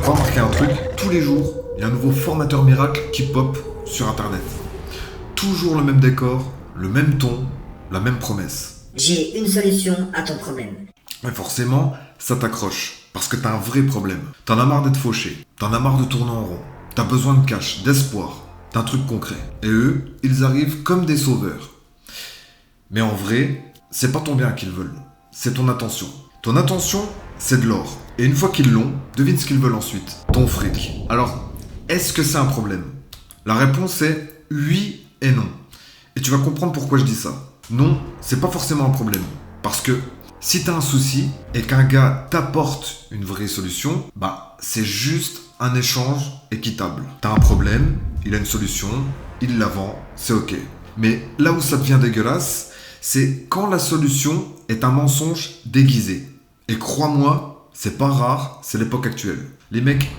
T'as pas remarqué un truc? Tous les jours, il y a un nouveau formateur miracle qui pop sur internet. Toujours le même décor, le même ton, la même promesse. J'ai une solution à ton problème. Mais forcément, ça t'accroche. Parce que t'as un vrai problème. T'en as marre d'être fauché. T'en as marre de tourner en rond. T'as besoin de cash, d'espoir, d'un truc concret. Et eux, ils arrivent comme des sauveurs. Mais en vrai, c'est pas ton bien qu'ils veulent. C'est ton attention. Ton attention, c'est de l'or. Et une fois qu'ils l'ont, devine ce qu'ils veulent ensuite. Ton fric. Alors, est-ce que c'est un problème? La réponse est oui et non. Et tu vas comprendre pourquoi je dis ça. Non, c'est pas forcément un problème. Parce que si t'as un souci et qu'un gars t'apporte une vraie solution, c'est juste un échange équitable. T'as un problème, il a une solution, il la vend, c'est ok. Mais là où ça devient dégueulasse, c'est quand la solution est un mensonge déguisé. Et crois-moi, c'est pas rare, c'est l'époque actuelle. Les mecs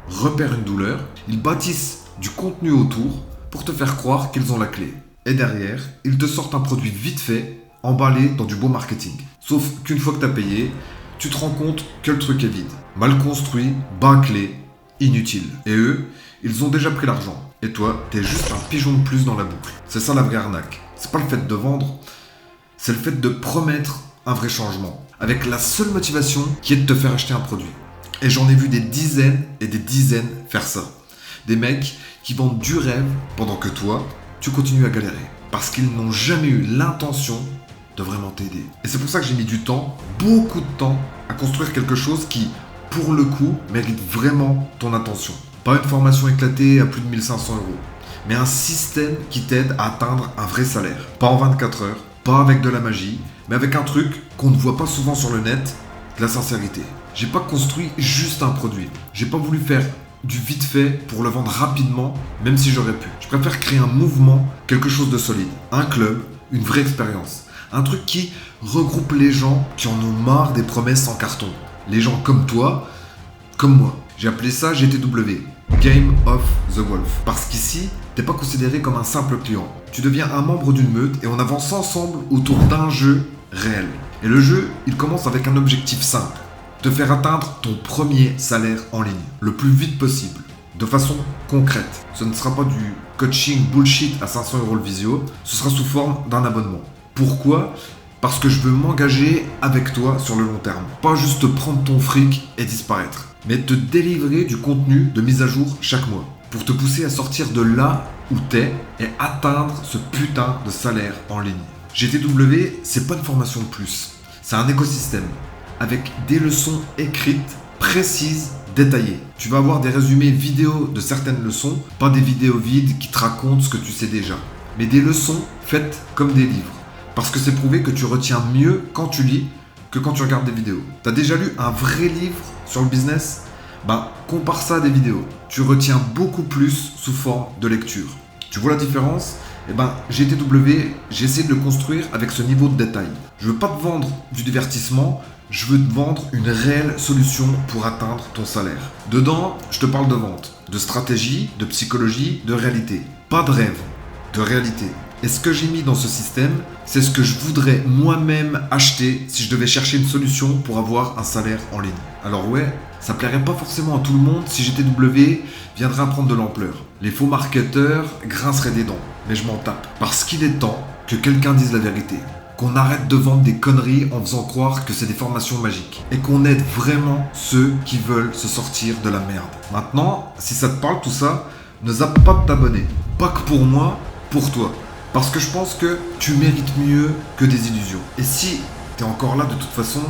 repèrent une douleur, ils bâtissent du contenu autour pour te faire croire qu'ils ont la clé. Et derrière, ils te sortent un produit vite fait, emballé dans du beau marketing. Sauf qu'une fois que t'as payé, tu te rends compte que le truc est vide. Mal construit, bâclé, inutile. Et eux, ils ont déjà pris l'argent. Et toi, t'es juste un pigeon de plus dans la boucle. C'est ça la vraie arnaque. C'est pas le fait de vendre, c'est le fait de promettre un vrai changement. Avec la seule motivation qui est de te faire acheter un produit. Et j'en ai vu des dizaines et des dizaines faire ça. Des mecs qui vendent du rêve pendant que toi, tu continues à galérer. Parce qu'ils n'ont jamais eu l'intention de vraiment t'aider. Et c'est pour ça que j'ai mis du temps, beaucoup de temps, à construire quelque chose qui, pour le coup, mérite vraiment ton attention. Pas une formation éclatée à plus de 1500 €, mais un système qui t'aide à atteindre un vrai salaire. Pas en 24 heures, pas avec de la magie, mais avec un truc qu'on ne voit pas souvent sur le net, de la sincérité. J'ai pas construit juste un produit. J'ai pas voulu faire du vite fait pour le vendre rapidement, même si j'aurais pu. Je préfère créer un mouvement, quelque chose de solide. Un club, une vraie expérience. Un truc qui regroupe les gens qui en ont marre des promesses en carton. Les gens comme toi, comme moi. J'ai appelé ça GTW, Game of the Wolf. Parce qu'ici, t'es pas considéré comme un simple client. Tu deviens un membre d'une meute et on avance ensemble autour d'un jeu réel. Et le jeu, il commence avec un objectif simple. Te faire atteindre ton premier salaire en ligne, le plus vite possible, de façon concrète. Ce ne sera pas du coaching bullshit à 500 € le visio, ce sera sous forme d'un abonnement. Pourquoi ? Parce que je veux m'engager avec toi sur le long terme. Pas juste prendre ton fric et disparaître, mais te délivrer du contenu de mise à jour chaque mois. Pour te pousser à sortir de là où t'es et atteindre ce putain de salaire en ligne. GTW, c'est pas une formation de plus, c'est un écosystème. Avec des leçons écrites, précises, détaillées. Tu vas avoir des résumés vidéo de certaines leçons, pas des vidéos vides qui te racontent ce que tu sais déjà, mais des leçons faites comme des livres. Parce que c'est prouvé que tu retiens mieux quand tu lis que quand tu regardes des vidéos. T'as déjà lu un vrai livre sur le business ? Compare ça à des vidéos. Tu retiens beaucoup plus sous forme de lecture. Tu vois la différence ? GTW, j'essaie de le construire avec ce niveau de détail. Je veux pas te vendre du divertissement, je veux te vendre une réelle solution pour atteindre ton salaire. Dedans, je te parle de vente, de stratégie, de psychologie, de réalité. Pas de rêve, de réalité. Et ce que j'ai mis dans ce système, c'est ce que je voudrais moi-même acheter si je devais chercher une solution pour avoir un salaire en ligne. Alors ouais, ça plairait pas forcément à tout le monde si GTW viendrait à prendre de l'ampleur. Les faux marketeurs grinceraient des dents, mais je m'en tape. Parce qu'il est temps que quelqu'un dise la vérité. Qu'on arrête de vendre des conneries en faisant croire que c'est des formations magiques. Et qu'on aide vraiment ceux qui veulent se sortir de la merde. Maintenant, si ça te parle tout ça, ne zappe pas de t'abonner. Pas que pour moi, pour toi. Parce que je pense que tu mérites mieux que des illusions. Et si t'es encore là de toute façon,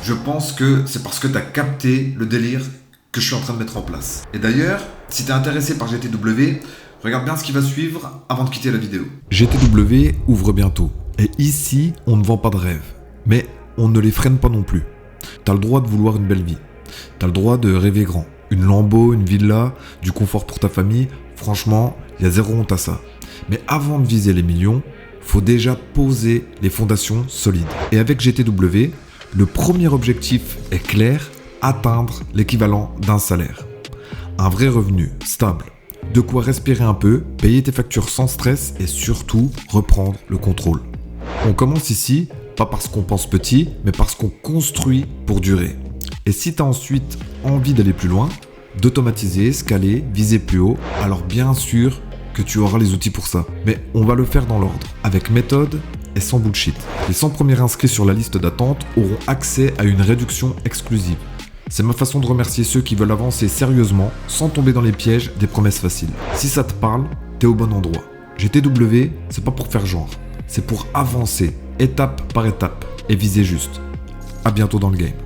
je pense que c'est parce que t'as capté le délire que je suis en train de mettre en place. Et d'ailleurs, si t'es intéressé par GTW, regarde bien ce qui va suivre avant de quitter la vidéo. GTW ouvre bientôt. Et ici, on ne vend pas de rêves. Mais on ne les freine pas non plus. T'as le droit de vouloir une belle vie. T'as le droit de rêver grand. Une Lambo, une villa, du confort pour ta famille. Franchement, il y a zéro honte à ça. Mais avant de viser les millions, faut déjà poser les fondations solides. Et avec GTW, le premier objectif est clair, atteindre l'équivalent d'un salaire. Un vrai revenu stable. De quoi respirer un peu, payer tes factures sans stress et surtout reprendre le contrôle. On commence ici, pas parce qu'on pense petit, mais parce qu'on construit pour durer. Et si tu as ensuite envie d'aller plus loin, d'automatiser, scaler, viser plus haut, alors bien sûr que tu auras les outils pour ça. Mais on va le faire dans l'ordre, avec méthode et sans bullshit. Les 100 premiers inscrits sur la liste d'attente auront accès à une réduction exclusive. C'est ma façon de remercier ceux qui veulent avancer sérieusement sans tomber dans les pièges des promesses faciles. Si ça te parle, t'es au bon endroit. GTW, c'est pas pour faire genre, c'est pour avancer étape par étape et viser juste. À bientôt dans le game.